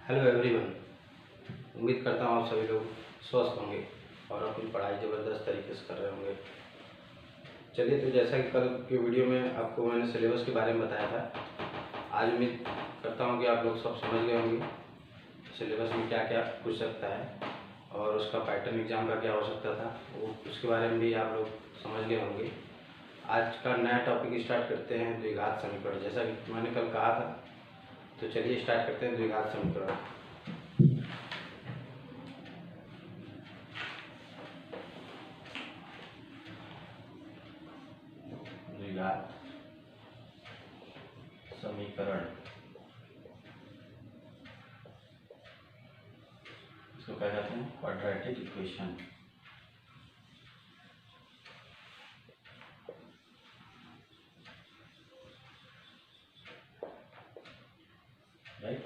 Hello everyone. उम्मीद करता हूँ आप सभी लोग स्वस्थ होंगे और अपनी पढ़ाई ज़बरदस्त तरीके से कर रहे होंगे। चलिए, तो जैसा कि कल की वीडियो में आपको मैंने सिलेबस के बारे में बताया था, आज उम्मीद करता हूँ कि आप लोग सब समझ गए होंगे सिलेबस में क्या क्या पूछ सकता है और उसका पैटर्न एग्जाम का क्या हो सकता था, वो उसके बारे में भी आप लोग समझ गए होंगे। आज का नया टॉपिक स्टार्ट करते हैं, द्विघात समीकरण। जैसा कि मैंने कल कहा था, तो चलिए स्टार्ट करते हैं द्विघात समीकरण। द्विघात समीकरण, इसको क्या कहते हैं? Quadratic equation. राइट।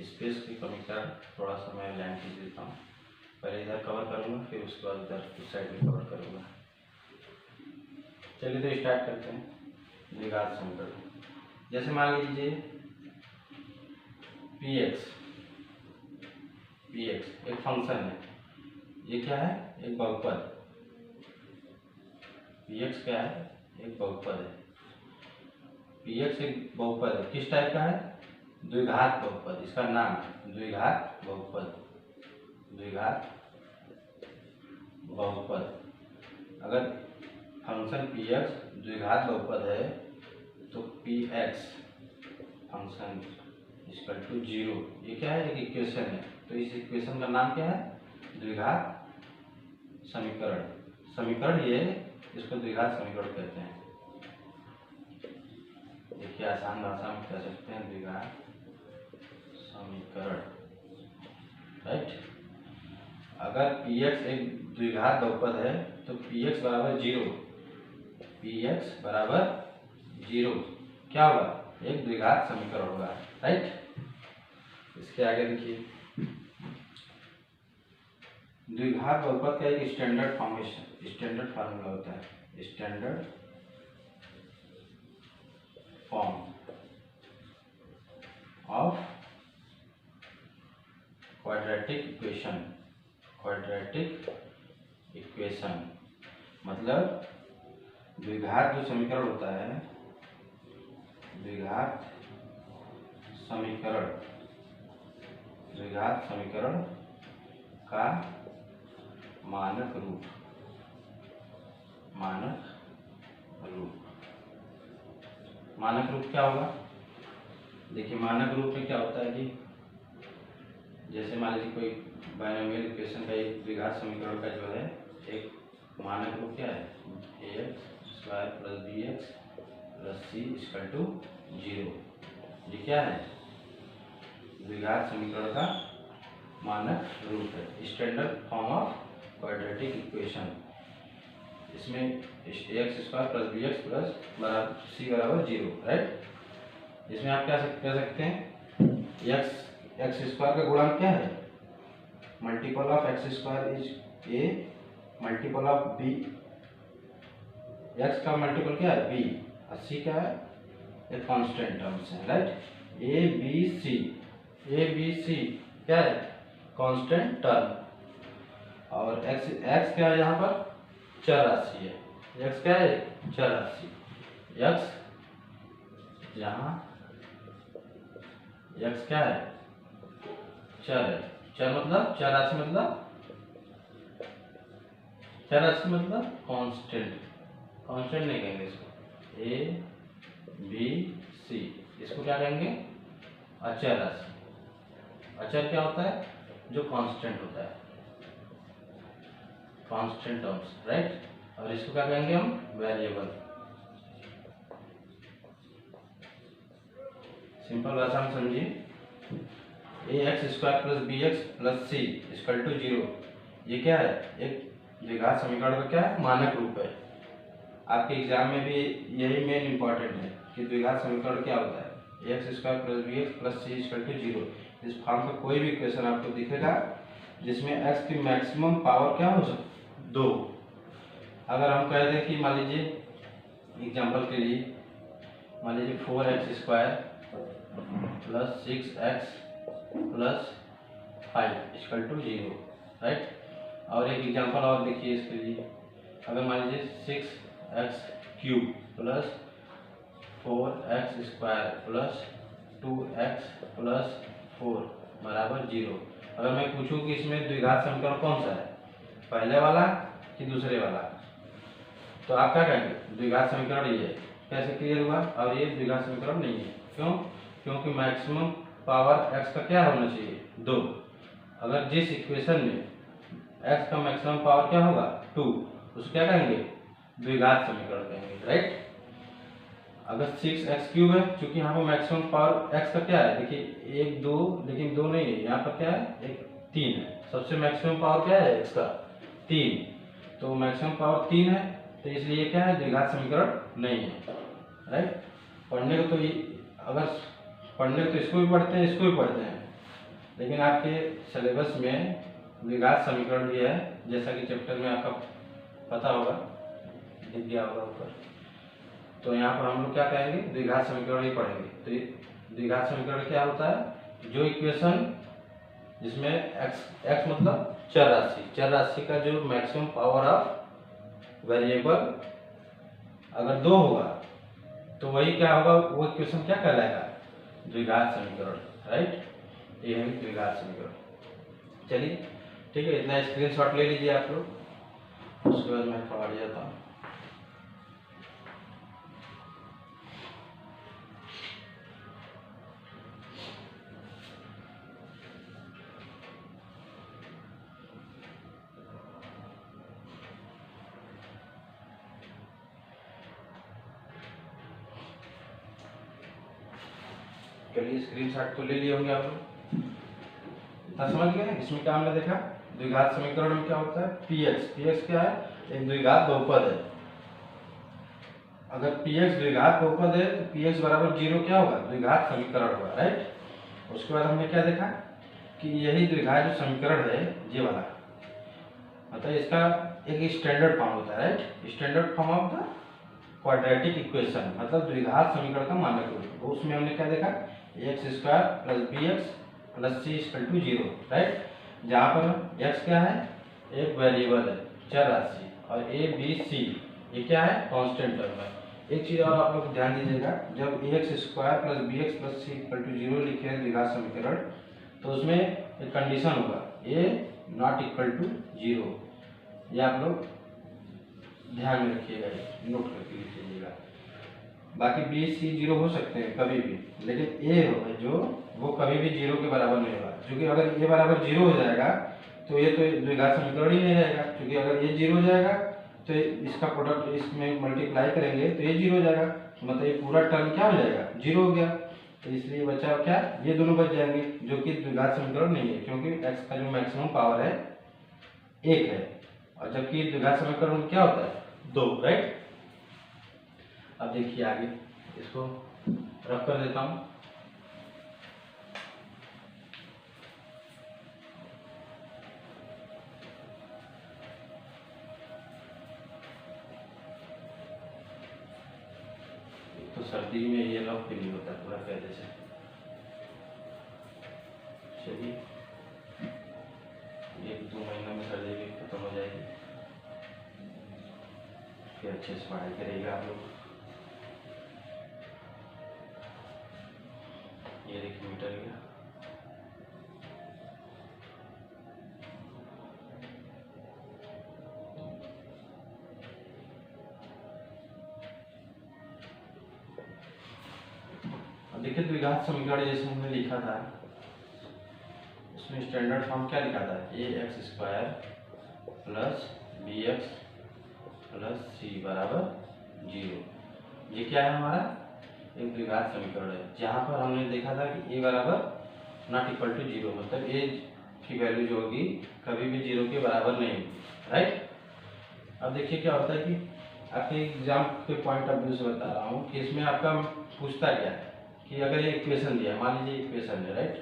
स्पेस की कमी का थोड़ा सा मैं लाइन खींच देता हूँ। पहले इधर कवर करूँगा, फिर उसके बाद इधर उस साइड में कवर करूँगा। चलिए तो स्टार्ट करते हैं द्विघात समीकरण। जैसे मान लीजिए px एक फंक्शन है। ये क्या है? एक बहुपद। px क्या है? एक बहुपद है। px एक बहुपद है। किस टाइप का है? द्विघात बहुपद। इसका नाम है द्विघात बहुपद। द्विघात बहुपद। अगर फंक्शन px द्विघात बहुपद है तो px फंक्शन इक्वल टू 0। ये क्या है? एक इक्वेशन है। तो इस इक्वेशन का नाम क्या है? द्विघात समीकरण। समीकरण ये, इसको द्विघात समीकरण कहते हैं। देखिए, आसान भाषा में कह सकते हैं द्विघात समीकरण। राइट। अगर px एक द्विघात बहुपद है तो px बराबर 0। px बराबर 0 क्या होगा? एक द्विघात समीकरण होगा। राइट। इसके आगे देखिए, द्विघात बहुपद का एक स्टैंडर्ड फार्मूला होता है। Standard form of quadratic equation. Quadratic equation मतलब द्विघात जो समीकरण होता है, द्विघात समीकरण, द्विघात समीकरण का मानक रूप। मानक रूप। मानक रूप क्या होगा? देखिए, मानक रूप में क्या होता है कि जैसे मान लीजिए कोई बाइनोमियल इक्वेशन का एक द्विघात समीकरण का जो है एक मानक रूप क्या है? ax² + bx + c = 0। ये क्या है? द्विघात समीकरण का मानक रूप है। Standard form of quadratic equation. इसमें ax² + bx + c = 0। राइट। इसमें आप क्या कह सकते हैं? x² का गुणांक क्या है? Multiple of x² is a multiple of b। x का मल्टीपल क्या है? b। और c क्या है? एक कांस्टेंट टर्म्स है। राइट। a b c क्या है? Constant term. और x क्या है? यहाँ पर चर राशि है। x क्या है? चर राशि। x यहाँ x क्या है? चर है। चर मतलब चर राशि मतलब कांस्टेंट। कांस्टेंट नहीं कहेंगे इसको। a b c इसको क्या कहेंगे? अचर राशि। अचर क्या होता है? जो कांस्टेंट होता है। Constant terms. राइट। और इसको क्या कहेंगे हम? वेरिएबल। सिंपल भाषा में समझिए, ax² + bx + c = 0। ये क्या है? एक द्विघात समीकरण का क्या है? मानक रूप है। आपके एग्जाम में भी यही मेन इंपॉर्टेंट है कि द्विघात समीकरण क्या होता है। ax² + bx + c = 0। इस फॉर्म का कोई भी इक्वेशन आपको दिखेगा जिसमें x की मैक्सिमम पावर क्या हो सकती? 2। अगर हम कह दें कि मान लीजिए एग्जाम्पल के लिए मान लीजिए 4x² plus 6x plus 5 equal to 0, right. और एक एग्जांपल और देखिए इसके लिए, अगर मान लीजिए 6x cube plus 4x square plus 2x plus 4 बराबर 0। अगर मैं पूछूं कि इसमें द्विघात समीकरण कौन सा है, पहले वाला कि दूसरे वाला, तो आप क्या कहेंगे, द्विघात समीकरण ये है। कैसे क्लियर हुआ? और ये द्विघात समीकरण नहीं है, क्यों? क्योंकि मैक्सिमम पावर x का क्या होना चाहिए, 2। अगर जिस इक्वेशन में x का मैक्सिमम पावर क्या होगा, 2, उसको क्या कहेंगे, द्विघात समीकरण कहेंगे, राइट। अगर 6x क्यूब है, चूंकि यहाँ पर मैक्सिमम पावर x का क्या है, देखिए 1 2, लेकिन 2 नहीं है, यहाँ पर क्या है, 3 है। सबसे मैक्सिमम पावर क्या है x का, 3, तो मैक्सिमम पावर 3 है, तो इसलिए क्या है, द्विघात समीकरण नहीं है, राइट। पढ़ने को तो अगर पढ़ने को तो इसको भी पढ़ते हैं, इसको भी पढ़ते हैं, लेकिन आपके सिलेबस में द्विघात समीकरण भी है, जैसा कि चैप्टर में आपका पता होगा, दिख गया होगा ऊपर। तो यहाँ पर हम लोग क्या कहेंगे, द्विघात समीकरण ही पढ़ेंगे। तो द्विघात समीकरण क्या होता है, जो इक्वेशन जिसमें x मतलब चर राशि का जो मैक्सिमम पावर ऑफ वेरिएबल अगर 2 होगा, तो वही क्या होगा, वो इक्वेशन क्या कहलाएगा, द्विघात समीकरण, राइट। ये है द्विघात समीकरण। चलिए ठीक है, इतना स्क्रीनशॉट ले लीजिए आप लोग, उसके बाद मैं पढ़ जाता हूँ। चलिए स्क्रीनशॉट तो ले लिए होंगे आप लोग, इतना समझ गए। इसमें क्या हमने देखा, द्विघात समीकरण में क्या होता है, px क्या है, एक द्विघात बहुपद है। अगर px द्विघात बहुपद है तो px बराबर 0 क्या होगा, द्विघात समीकरण होगा, राइट। उसके बाद हमने क्या देखा कि यही द्विघात जो समीकरण है, ये वाला, मतलब इसका एक स्टैंडर्ड फॉर्म होता है, right. Standard form of the quadratic equation, मतलब द्विघात समीकरण का मानक रूप। तो उसमें हमने क्या देखा, x square plus B x plus c equal to 0, right. जहाँ पर x क्या है, एक वेरिएबल है, चर राशि, और a b c ये क्या है, कांस्टेंट टर्म है। एक चीज और आप लोग ध्यान दीजिएगा, जब x square plus B x plus c equal to 0 लिखे हैं द्विघात समीकरण, तो उसमें एक कंडीशन होगा, a नॉट इक्वल टू 0। ये आप लोग ध्यान में रखिएगा, नोट करके लिखिएगा। बाकी बी सी 0 हो सकते हैं कभी भी, लेकिन ए होगा जो, वो कभी भी 0 के बराबर नहीं होगा। क्योंकि अगर ए बराबर 0 हो जाएगा तो ये तो द्विघात समीकरण ही नहीं रहेगा, क्योंकि अगर ये 0 हो जाएगा तो इसका प्रोडक्ट इसमें मल्टीप्लाई करेंगे तो ये 0 हो जाएगा, मतलब ये पूरा टर्म क्या हो जाएगा, 0 हो गया। तो इसलिए बचा क्या, ये दोनों बच जाएंगे, जो कि द्विघात समीकरण नहीं है, क्योंकि एक्स का जो मैक्सिमम पावर है 1 है, और जबकि द्विघात समीकरण क्या होता है, 2, राइट। अब देखिए आगे, इसको रख कर देता हूं। तो सर्दी में ये रफ भी नहीं होता पूरा पहले से। चलिए 1-2 महीना में सर्दी भी खत्म हो जाएगी, फिर अच्छे से पढ़ाई करेगा आप लोग। ये देखिए मीटर गया, अब देखिए द्विघात समीकरण जैसे हमने लिखा था, उसमें स्टैंडर्ड फॉर्म क्या लिखा था, A X square plus B x plus C बराबर 0। ये क्या है, हमारा एक द्विघात समीकरण है, जहाँ पर हमने देखा था कि ए बराबर नॉट इक्वल टू 0, मतलब ए की वैल्यू जो होगी कभी भी 0 के बराबर नहीं होगी, राइट। अब देखिए क्या होता है कि आपके एग्जाम के पॉइंट ऑफ व्यू से बता रहा हूँ कि इसमें आपका पूछता क्या है कि अगर ये इक्वेशन दिया है, मान लीजिए इक्वेशन है, राइट,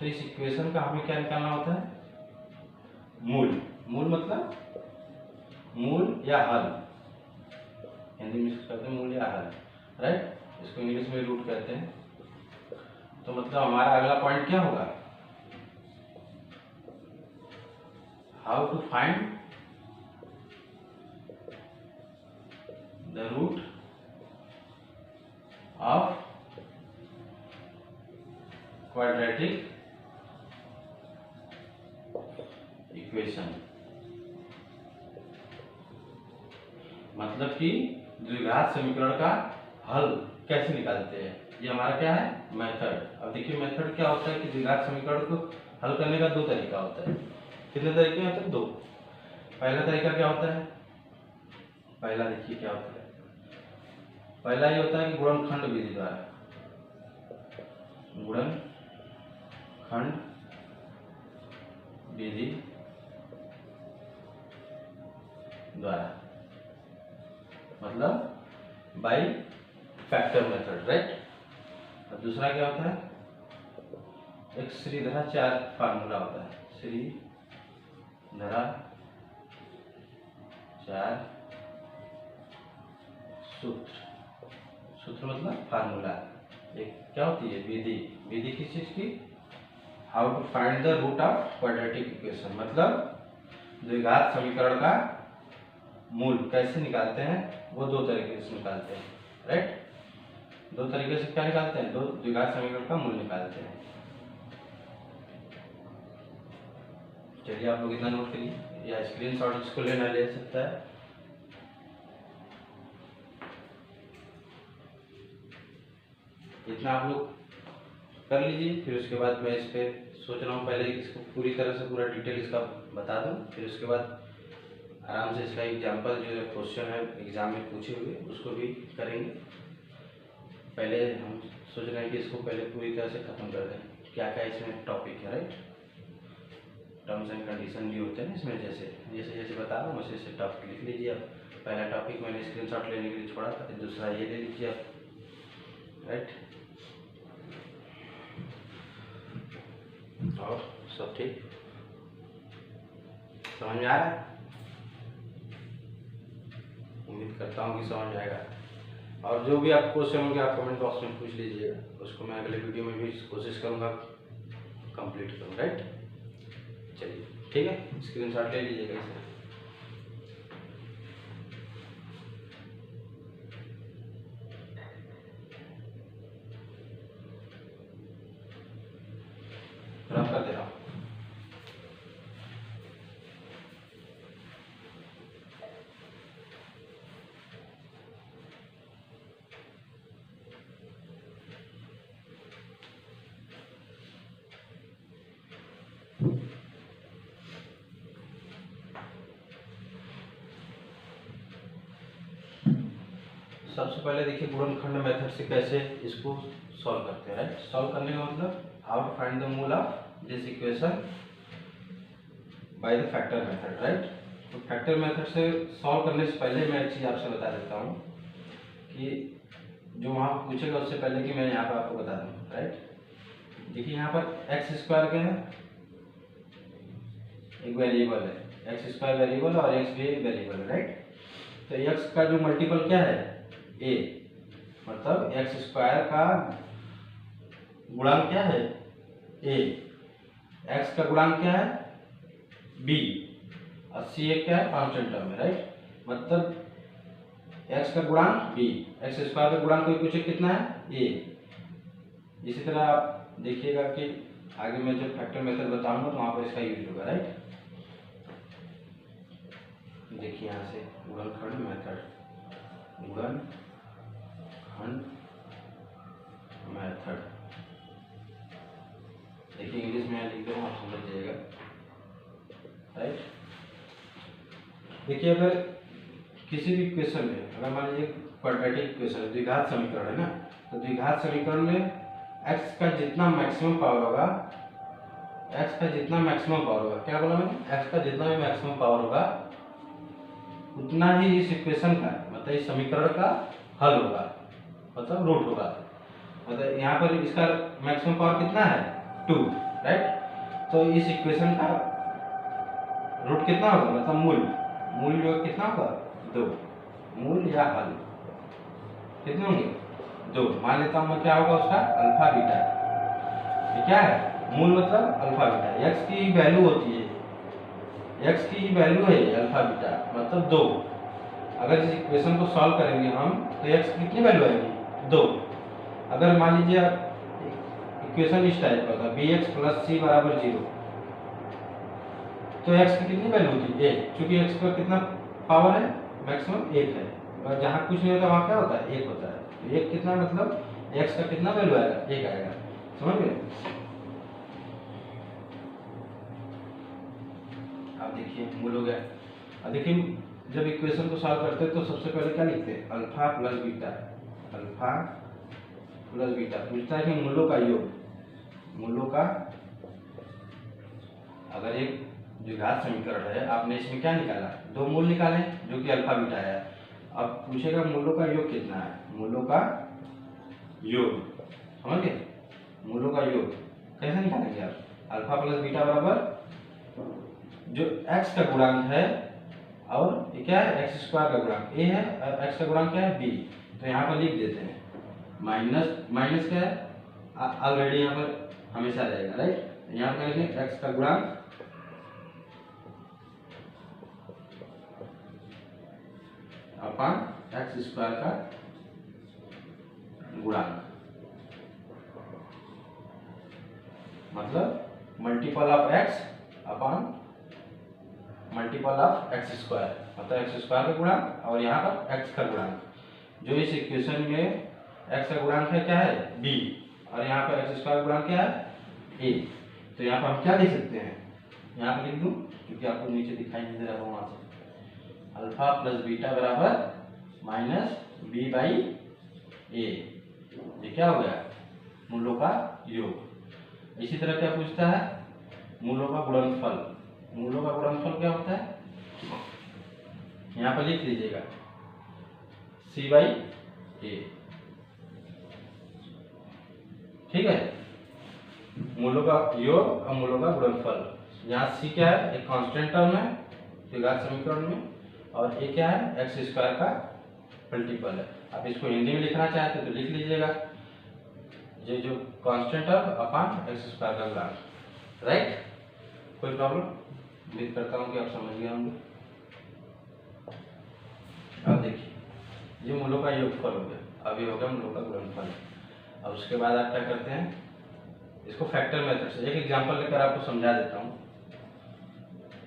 तो इस इक्वेशन का हमें क्या निकालना होता है, मूल। मूल मतलब मूल या हल, हिंदी में कहते हैं मूल या हल, राइट। इसको इंग्लिश में रूट कहते हैं। तो मतलब हमारा अगला पॉइंट क्या होगा, how to find the root of quadratic equation. मतलब कि द्विघात समीकरण का हल कैसे निकालते हैं, ये हमारा क्या है, मेथड। अब देखिए मेथड क्या होता है कि द्विघात समीकरण को हल करने का दो तरीका होता है। कितने तरीके होते हैं, दो। पहला तरीका क्या होता है, पहला देखिए क्या होता है, पहला ये होता है कि गुणनखंड विधि द्वारा, गुणनखंड विधि द्वारा, मतलब बाय फैक्टर मेथड, राइट। और दूसरा क्या होता है, एक श्रीधराचार्य फार्मूला होता है, श्रीधराचार्य सूत्र, सूत्र मतलब फार्मूला। एक क्या होती है, विधि। विधि किस चीज की, how to find the root of quadratic equation, मतलब द्विघात समीकरण का मूल कैसे निकालते हैं, वो दो तरीके से निकालते हैं, राइट। दो तरीके से क्या निकालते हैं, दो द्विघात समीकरण का मूल निकालते हैं। चलिए आप लोग इतना नोट करिए, या स्क्रीनशॉट इसको लेना ले सकता है। इतना आप लोग कर लीजिए, फिर उसके बाद मैं इस पे सोच रहा हूँ पहले इसको पूरी तरह से पूरा डिटेल इसका बता दूँ, फिर उसके बाद आराम से इसका एग्जाम्पल जो क्वेश्चन है एग्जाम में पूछे हुए उसको भी करेंगे। पहले हम सोच रहे हैं कि इसको पहले पूरी तरह से खत्म कर दें, क्या क्या इसमें टॉपिक है, राइट। टर्म्स एंड कंडीशन भी होते हैं इसमें, जैसे जैसे जैसे बता रहा हूँ वैसे वैसे टॉपिक लिख लीजिए आप। पहला टॉपिक मैंने स्क्रीनशॉट लेने के लिए छोड़ा था, फिर दूसरा ये ले लीजिए आप, राइट। और सब ठीक, समझ में आ रहा है, उम्मीद करता हूँ कि समझ आएगा। और जो भी आप क्वेश्चन होंगे आप कमेंट बॉक्स में पूछ लीजिएगा, उसको मैं अगले वीडियो में भी कोशिश करूँगा कंप्लीट करूँ, राइट। चलिए ठीक है, स्क्रीनशॉट ले लीजिएगा इसे। रब कर दे रहा हूँ। सबसे पहले देखिए गुणनखंड मेथड से कैसे इसको सॉल्व करते हैं, राइट। सॉल्व करने का मतलब हाउ टू फाइंड द मूल of this equation by the factor method, right. तो फैक्टर मेथड से सॉल्व करने से पहले मैं एक चीज़ आपसे बता देता हूँ कि जो वहाँ पूछेगा उससे पहले कि मैं यहाँ पर आपको बता दूँ, राइट। देखिए यहाँ पर एक्स स्क्वायर क्या है, एक वेरिएबल है, एक्स स्क्वायर वेरिएबल और एक्स भी एक वेरिएबल है, राइट। तो एक्स का जो मल्टीपल क्या है, ए, मतलब एक्स स्क्वायर का गुणांक क्या है, ए। एक्स का गुणांक क्या है, बी, और सी एक क्या है, कांस्टेंट टर्म है, राइट। मतलब एक्स का गुणांक बी, एक्स स्क्वायर का गुणांक कोई पूछे कितना है, ए। इसी तरह आप देखिएगा कि आगे मैं जब फैक्टर मेथड बताऊंगा तो वहां पर इसका यूज होगा, राइट। देखिए यहाँ से गुणनखंड मेथड, गुणनखंड मेथड, देखिए इंग्लिश में लिख दो, आप समझ जाइएगा, राइट। देखिए अगर किसी भी इक्वेशन में अगर मान लीजिए क्वाड्रेटिक इक्वेशन द्विघात समीकरण है ना, तो द्विघात समीकरण में x का जितना मैक्सिमम पावर होगा, x का जितना मैक्सिमम पावर होगा, क्या बोला मैंने, x का जितना भी मैक्सिमम पावर होगा उतना ही इस इक्वेशन का मतलब इस समीकरण का हल होगा, मतलब रूट होगा। मतलब यहाँ पर इसका मैक्सिमम पावर कितना है, 2, राइट। तो इस इक्वेशन का रूट कितना होगा, मतलब मूल जो कितना होगा, 2। मूल या हल कितने होंगे, 2। मान लेता हूँ मैं क्या होगा उसका, अल्फा बीटा, ये क्या है, मूल मतलब अल्फा बीटा, x की वैल्यू होती है, x की वैल्यू है अल्फा बीटा मतलब 2। अगर इस इक्वेशन को सॉल्व करेंगे हम तो x की कितनी वैल्यू आएगी, 2। अगर मान लीजिए इक्वेशन इस टाइप का था bx + c = 0, तो x की कितनी वैल्यू होती है 1, क्योंकि x का कितना पावर है, मैक्सिमम 1 है, और जहाँ कुछ नहीं होता वहाँ क्या होता है, 1 होता है। तो 1 कितना मतलब x का कितना वैल्यू आएगा, 1 आएगा, समझ गए। अब देखिए मूल हो गया। अब देखिए जब इक्वेशन को सॉल्व करते हैं तो सबसे पहले क्या लिखते हैं, alpha plus beta, alpha plus beta. पूछता है कि मूलों का योग, मूलों का, अगर एक द्विघात समीकरण है, आपने इसमें क्या निकाला, 2 मूल निकाले जो कि अल्फा बीटा है। अब पूछेगा मूलों का योग कितना है, मूलों का योग, समझ गए, मूलों का योग कैसे निकालेंगे आप, अल्फा प्लस बीटा बराबर जो x का गुणांक है, और ये क्या है, x² का गुणांक a है, और x का गुणांक क्या है, b। तो यहाँ पर लिख देते हैं माइनस क्या है, ऑलरेडी यहाँ पर हमेशा रहेगा, राइट। यहाँ पर लिखेंगे x का गुणांक अपान x² का गुणांक, मतलब multiple of x upon multiple of x², मतलब x² का गुणांक और यहाँ पर x का गुणांक। जो इस इक्वेशन में x का गुणांक है क्या है, b, और यहाँ पर x² का गुणांक क्या है, a। तो यहाँ पर हम क्या लिख सकते हैं, यहाँ पर लिख दूं क्योंकि आपको नीचे दिखाई नहीं दे रहा वहां से, अल्फा प्लस बीटा बराबर -b/a। ये क्या हो गया, मूलों का योग। इसी तरह क्या पूछता है, मूलों का गुणनफल। मूलों का गुणनफल क्या होता है, यहाँ पर लिख लीजिएगा c/a, ठीक है। मूलों का योग और मूलों का गुणनफल। यहाँ c क्या है, एक कांस्टेंट टर्म है द्विघात समीकरण में, और a क्या है, x² का मल्टीपल है। आप इसको हिंदी में लिखना चाहते हैं तो लिख लीजिएगा, ये जो कांस्टेंट टर्म अपान x² का गुणांक, राइट। कोई प्रॉब्लम, उम्मीद करता हूँ कि आप समझ गए होंगे। अब देखिए ये मूलों का योगफल हो गया, अब ये हो गया मूलों का गुणनफल। अब उसके बाद आप क्या करते हैं, इसको फैक्टर मेथड से एक एग्जांपल लेकर आपको समझा देता हूँ।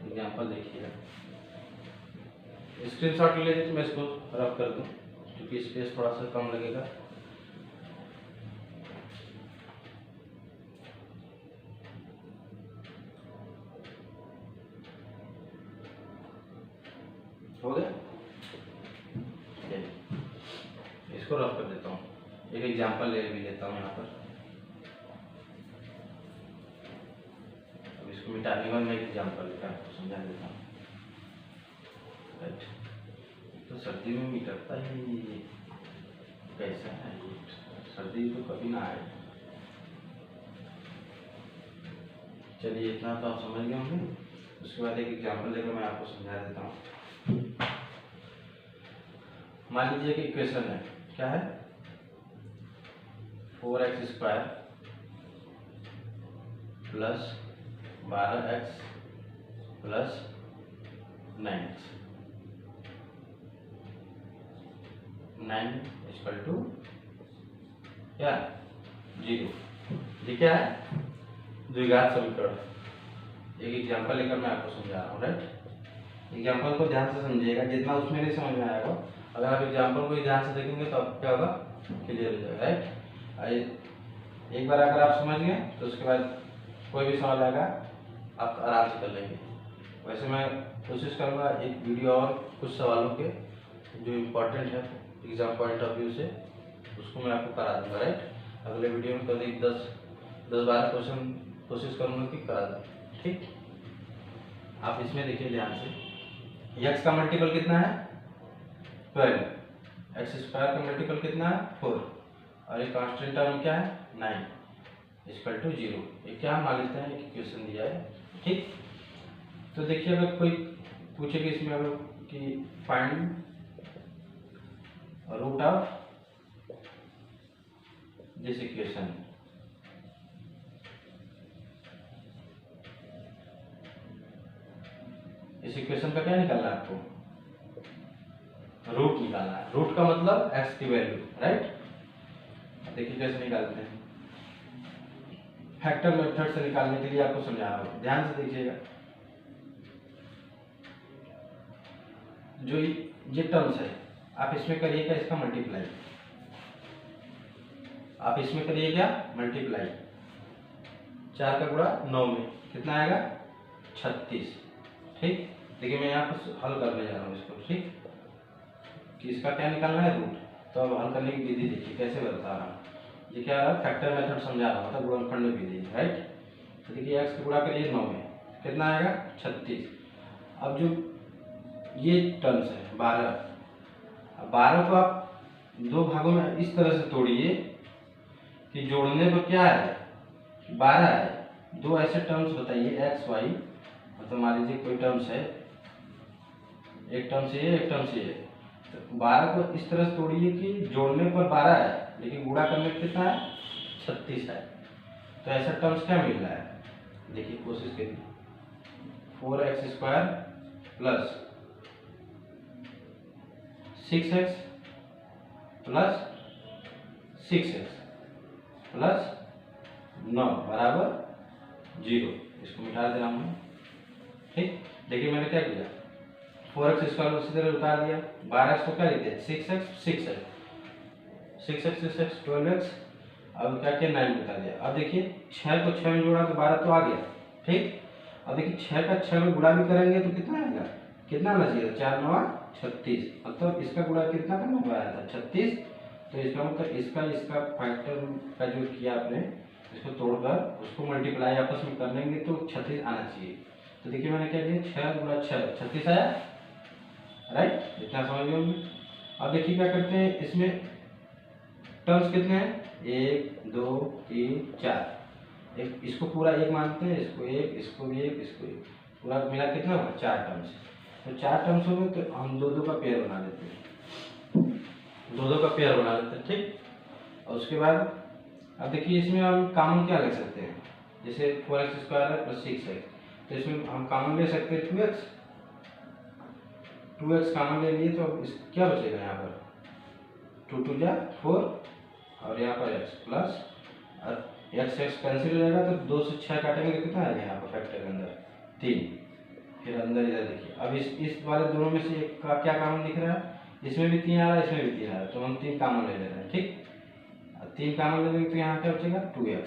एग्जांपल देखिएगा, स्क्रीनशॉट ले लीजिए, मैं इसको रफ कर दूं क्योंकि स्पेस थोड़ा सा कम लगेगा। हो गया, इसको रफ कर देता हूँ, एक एग्जांपल ले भी लेता हूँ यहाँ पर। अब इसको मिटाने का मैं एक एग्जांपल लेकर आपको समझा देता हूँ, राइट। तो सर्दी में मिटता ही कैसा है, सर्दी तो कभी ना आए। चलिए इतना तो आप समझ गए होंगे। उसके बाद एक एग्जांपल लेकर मैं आपको समझा देता हूँ। मान लीजिए कि इक्वेशन है, क्या है, 4x² plus 12x plus 9x 9 = क्या, 0। ये क्या है, द्विघात समीकरण। एक एग्जांपल लेकर मैं आपको समझा रहा हूँ, राइट। एग्जांपल को ध्यान से समझिएगा, जितना उसमें नहीं समझ में आएगा, अगर आप एग्जांपल को ध्यान से देखेंगे तो क्या होगा, क्लियर हो जाएगा, राइट। एक बार अगर आप समझ गए तो उसके बाद कोई भी सवाल आएगा आप आराम से कर लेंगे। वैसे मैं कोशिश करूँगा एक वीडियो और कुछ सवालों के जो इम्पोर्टेंट है एग्जाम पॉइंट ऑफ व्यू से, उसको मैं आपको करा दूँगा, राइट। अगले वीडियो में करीब 10-12 क्वेश्चन कोशिश करूँगा कि करा दूँ, ठीक। आप इसमें देखिए ध्यान से, x का मल्टीपल कितना है, 12, x² का मल्टीपल कितना है, 4, और ये कांस्टेंट टर्म क्या है, 9 = 0। ये क्या मान लेते हैं, एक इक्वेशन दिया है, ठीक। तो देखिए अगर कोई पूछे कि इसमें अगर कि find root of this equation, का क्या निकालना है आपको, रूट निकालना है। रूट का मतलब x की वैल्यू, राइट। देखिए कैसे निकालते हैं, फैक्टर मेथड से निकालने के लिए आपको समझा रहा हूं, ध्यान से देखिएगा। जो ये टर्म्स है आप इसमें करिएगा इसका मल्टीप्लाई, आप इसमें करिए क्या, मल्टीप्लाई। 4 का गुणा 9 में कितना आएगा, 36। ठीक, देखिए मैं यहाँ पर हल करने जा रहा हूँ इसको, ठीक, कि इसका क्या निकालना है, रूट। तो अब हल करने की विधि देखिए कैसे बता रहा हूँ। ये क्या है, फैक्टर मेथड समझा रहा हूँ, मतलब गुणनखंड विधि, राइट। तो देखिए x का गुणा करिए 9 में कितना आएगा, 36। अब जो ये टर्म्स है 12 को आप दो भागों में इस तरह से तोड़िए कि जोड़ने पर क्या है, 12 है। दो ऐसे टर्म्स बताइए x y, मतलब मान लीजिए कोई टर्म्स है, एक टर्म से ये एक टर्म से ये, तो 12 को इस तरह से तोड़िए कि जोड़ने पर 12 है लेकिन गुणा करने पर कितना है, 36 है। तो ऐसा टर्म्स क्या मिल रहा है, देखिए कोशिश करिए, 4x² plus 6x plus 6x plus 9 बराबर 0। इसको मिटा दे रहा हूँ, ठीक। देखिए मैंने क्या किया, 4x² उसी तरह उतार दिया, 12x को क्या लिख दिया, 6x 12x, अब क्या किया 9 बता दिया। अब देखिए 6 को 6 में जोड़ा तो 12 तो आ गया, ठीक। अब देखिए 6 का 6 में गुणा भी करेंगे तो कितना आएगा, कितना आना चाहिए, 4 9 36, मतलब इसका गुणा कितना करना हुआ था, 36। तो इसका मतलब इसका फैक्टर का जो किया आपने, इसको तोड़कर उसको मल्टीप्लाई आपस में कर लेंगे तो 36 आना चाहिए। तो देखिए मैंने क्या किया, 6 गुणा 6 36 आया, राइट, इतना समझ गए होंगे। अब देखिए क्या करते हैं, इसमें टर्म्स कितने हैं, 1 2 3 4, एक इसको पूरा एक मानते हैं, इसको एक, इसको भी एक, इसको एक, पूरा मिला कितना होगा, 4 टर्म्स। तो 4 टर्म्स हो गए तो हम 2 2 का पेयर बना देते हैं, 2 2 का पेयर बना देते हैं, ठीक। और उसके बाद अब देखिए इसमें हम कॉमन क्या ले सकते हैं, जैसे 4x² है प्लस 6x, तो इसमें हम कॉमन ले सकते हैं 2x कॉमन ले लिए तो क्या बचेगा यहाँ पर, 2 2 जा 4 और यहाँ पर x प्लस, और x कैंसिल हो जाएगा तो 2 से 6 काटेंगे तो कितना आएगा यहाँ पर फैक्टर के अंदर 3। फिर अंदर इधर देखिए, अब इस वाले दोनों में से एक का क्या कॉमन दिख रहा है, इसमें भी 3 आ रहा है, इसमें भी 3 आ रहा है, तो हम 3 कॉमन ले ले रहे हैं, ठीक। 3 कॉमन ले लेंगे तो यहाँ क्या बचेगा 2x,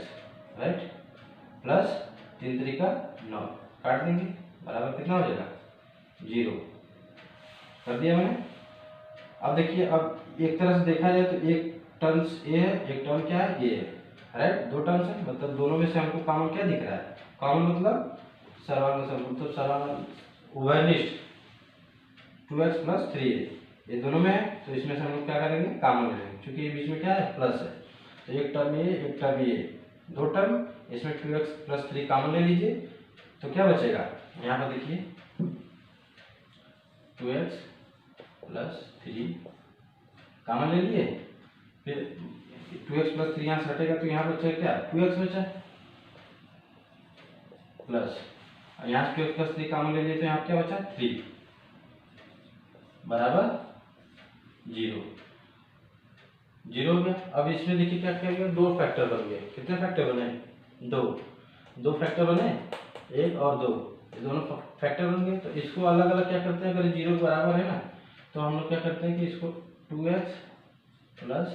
राइट, प्लस 3 3 का 9, काट देंगे बराबर कितना हो जाएगा 0, कर दिया मैंने। अब देखिए, अब एक तरह से देखा जाए तो एक टर्म्स ए है, एक टर्म क्या है, ए है, राइट, 2 टर्म्स है, मतलब दोनों में से हमको कॉमन क्या दिख रहा है, कॉमन मतलब सर्वांग मतलब सर्वांग उभयनिष्ठ 2x प्लस 3a, ये दोनों में है, तो इसमें से हम लोग क्या करेंगे, कॉमन ले लेंगे, क्योंकि ये बीच में क्या है, प्लस है, तो एक टर्म ये एक टर्म ये, 2 टर्म, इसमें 2x प्लस 3 कॉमन ले लीजिए तो क्या बचेगा, यहाँ पर देखिए 2x प्लस 3 कॉमन ले लिए, फिर 2x प्लस 3 यहाँ से हटेगा तो यहाँ बचेगा क्या, 2x बचा, प्लस यहाँ से 2x प्लस 3 कॉमन ले लिए तो यहाँ क्या बचा 3 बराबर 0 हो गया। अब इसमें देखिए क्या क्या गया, 2 फैक्टर बन गए, कितने फैक्टर बने, 2 फैक्टर बने, 1 और 2, ये दोनों फैक्टर बन गए। तो इसको अलग अलग क्या करते हैं, अगर 0 बराबर है ना तो हम लोग क्या करते हैं कि इसको 2x प्लस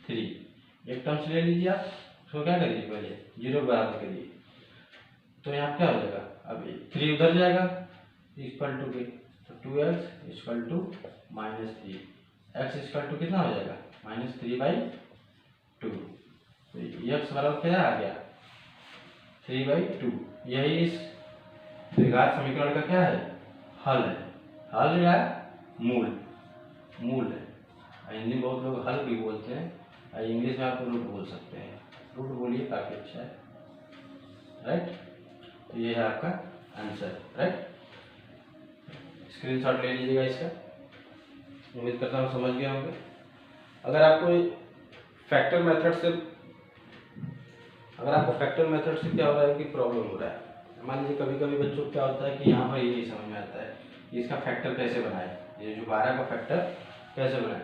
3 एक टर्म्स ले लीजिए आप, इसको क्या करिए पहले 0 बराबर करिए, तो यहाँ क्या हो जाएगा, अब 3 उधर जाएगा इक्वल टू के, तो 2x equal to -3, x equal to कितना हो जाएगा -3/2, तो x बराबर क्या आ गया 3/2। यही इस द्विघात समीकरण का क्या है, हल है, हल या मूल है। हिंदी में बहुत लोग हल भी बोलते हैं, इंग्लिश में आप रूट बोल सकते हैं, रूट बोलिए काफ़ी अच्छा है, राइट। तो ये है आपका आंसर, राइट, स्क्रीनशॉट ले लीजिएगा इसका, उम्मीद करता हूँ समझ गए होंगे। अगर आपको फैक्टर मेथड से क्या हो रहा है कि प्रॉब्लम हो रहा है, मान लीजिए कभी कभी बच्चों को क्या होता है कि यहाँ पर ये नहीं समझ में आता है, कि इसका फैक्टर कैसे बनाए, ये जो 12 का फैक्टर कैसे बनाए।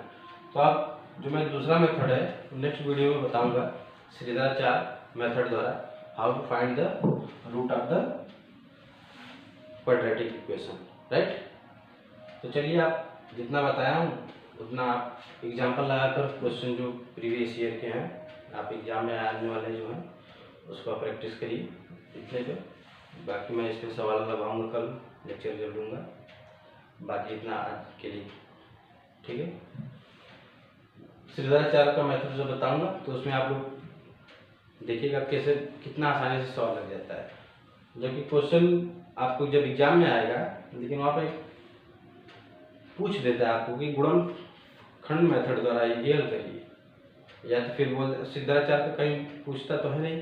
तो आप जो मैं दूसरा मेथड है नेक्स्ट वीडियो में बताऊंगा श्रीधराचार्य मेथड द्वारा, how to find the root of the quadratic equation, right. तो चलिए आप जितना बताया हूँ उतना आप एग्जाम्पल लगाकर क्वेश्चन जो प्रीवियस ईयर के हैं आप एग्जाम में आने वाले जो हैं उसको आप प्रैक्टिस करिए इतने पे। बाकी मैं इस पर सवाल लगाऊंगा, कल लेक्चर जब लूँगा। बाकी इतना आज के लिए ठीक है। श्रीधराचार्य का मेथड जो बताऊंगा तो उसमें आप लोग देखिएगा कैसे कितना आसानी से सवाल लग जाता है, जबकि क्वेश्चन आपको जब एग्जाम में आएगा लेकिन वहाँ पे पूछ देता है आपको कि गुणनखंड मेथड द्वारा ये हल करिए, या तो फिर बोल श्रीधराचार्य का कहीं पूछता तो है नहीं,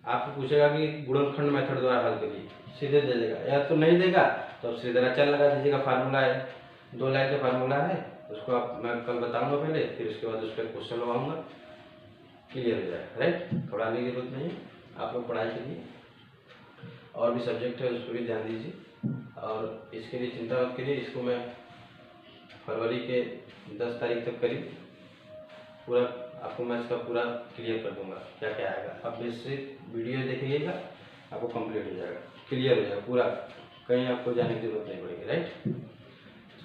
आपको पूछेगा कि गुणनखंड मेथड द्वारा हल करिए, सीधे दे देगा, या तो नहीं देगा तो आप श्रीधराचार्य लगा दीजिएगा। फार्मूला है 2 लाइन का फार्मूला है, उसको आप मैं कल बताऊंगा पहले, फिर उसके बाद उस पर क्वेश्चन लगाऊंगा, क्लियर हो जाएगा, राइट। पढ़ाने की जरूरत नहीं है, आप लोग पढ़ाई करिए। और भी सब्जेक्ट है उस पर भी ध्यान दीजिए, और इसके लिए चिंता मत करिए। इसको मैं फरवरी के 10 तारीख तक करीब पूरा आपको मैं इसका पूरा क्लियर कर दूंगा क्या क्या आएगा। आप बेसिक वीडियो देखिएगा, आपको कंप्लीट हो जाएगा, क्लियर हो जाएगा पूरा, कहीं आपको जाने की जरूरत नहीं पड़ेगी, राइट।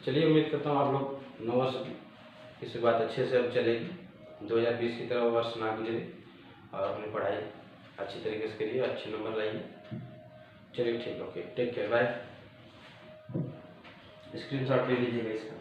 चलिए उम्मीद करता हूँ आप लोग नववर्ष की शुरुआत अच्छे से अब चलेगी, 2020 की तरह वर्ष ना गुजरे, और अपनी पढ़ाई अच्छी तरीके से करिए, अच्छे नंबर लाइए। चलिए ठीक, okay, take care, bye. Screenshot ले लीजिएगा इसका।